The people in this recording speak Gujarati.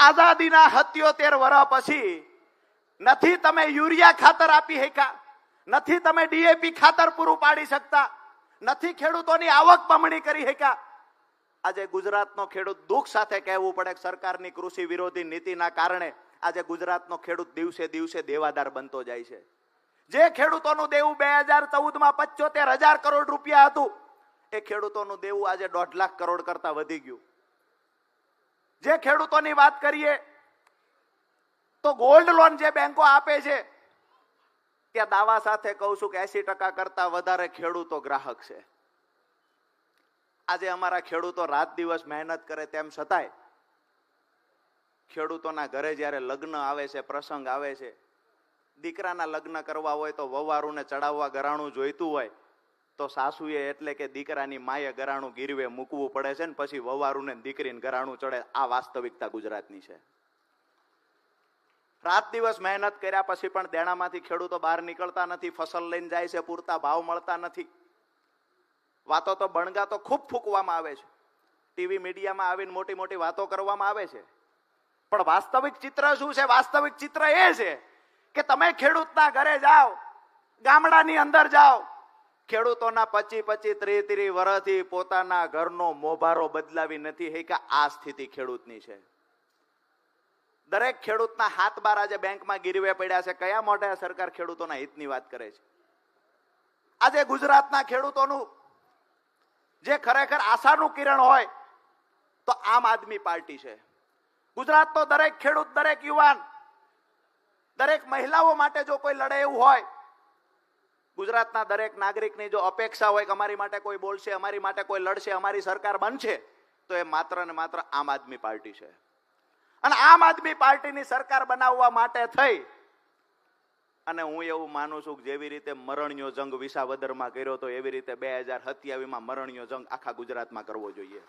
આઝાદીના 77 વર્ષ પછી નથી તમે યુરિયા ખાતર આપી શક્યા, નથી તમે ડીએપી ખાતર પૂરું પાડી શકતા, નથી ખેડૂતોની આવક બમણી કરી શક્યા. આજે ગુજરાતનો ખેડૂત દુઃખ સાથે કહેવું પડે કે સરકારની કૃષિ વિરોધી નીતિના કારણે આજે ગુજરાતનો ખેડૂત દિવસે દિવસે દેવાદાર બનતો જાય છે. જે ખેડૂતોનું દેવું 2014માં 75,000 કરોડ રૂપિયા હતું, એ ખેડૂતોનું દેવું આજે 1.5 લાખ કરોડ કરતા વધી ગયું. જે ખેડૂતોની વાત કરીએ તો ગોલ્ડ લોન જે બેંકો આપે છે, ત્યાં દાવા સાથે કહું છું કે 80% કરતા વધારે ખેડૂતો ગ્રાહક છે. આજે અમારા ખેડૂતો રાત દિવસ મહેનત કરે તેમ છતાંય ખેડૂતોના ઘરે જ્યારે લગ્ન આવે છે, પ્રસંગ આવે છે, દીકરાના લગ્ન કરવા હોય તો વવારુને ચડાવવા ઘરાણું જોઈતું હોય તો સાસુએ એટલે કે દીકરાની માએ ઘરાણું ગીરવે મૂકવું પડે છે ને પછી વવારુને દીકરીને ઘરાણું ચડે. આ વાસ્તવિકતા ગુજરાતની છે. રાત દિવસ મહેનત કર્યા પછી પણ દેણામાંથી ખેડૂતો બહાર નીકળતા નથી. ફસલ લઈને જાય છે, પૂરતા ભાવ મળતા નથી. વાતો તો બણગા તો ખૂબ ફૂંકવામાં આવે છે, ટીવી મીડિયામાં આવીને મોટી મોટી વાતો કરવામાં આવે છે, પણ વાસ્તવિક ચિત્ર શું છે? વાસ્તવિક ચિત્ર એ છે કે તમે ખેડૂતના ઘરે જાઓ, ગામડાની અંદર જાઓ, ખેડૂતોના 25-25, 30-30 વર્ષથી પોતાના ઘરનો મોભારો બદલાવી નથી હે કે આ સ્થિતિ ખેડૂતની છે. દરેક ખેડૂતના હાથ બાર આજે બેંકમાં ગીરવે પડ્યા છે. કયા મોઢે સરકાર ખેડૂતોના હિતની વાત કરે છે? આજે ગુજરાતના ખેડૂતોનું જે ખરેખર આશાનું કિરણ હોય તો આમ આદમી પાર્ટી છે. ગુજરાતનો દરેક ખેડૂત, દરેક યુવાન, દરેક મહિલાઓ માટે જો કોઈ લડે એવું હોય, ગુજરાતના દરેક નાગરિકની જો અપેક્ષા હોય કે અમારી માટે કોઈ બોલશે, અમારી માટે કોઈ લડશે, અમારી સરકાર બનશે, તો એ માત્ર ને માત્ર આમ આદમી પાર્ટી છે. અને આમ આદમી પાર્ટીની સરકાર બનાવવા માટે થઈ અને હું એવું માનું છું કે જેવી રીતે મરણિયો જંગ વિસાવદરમાં કર્યો હતો એવી રીતે 2027માં મરણિયો જંગ આખા ગુજરાતમાં કરવો જોઈએ.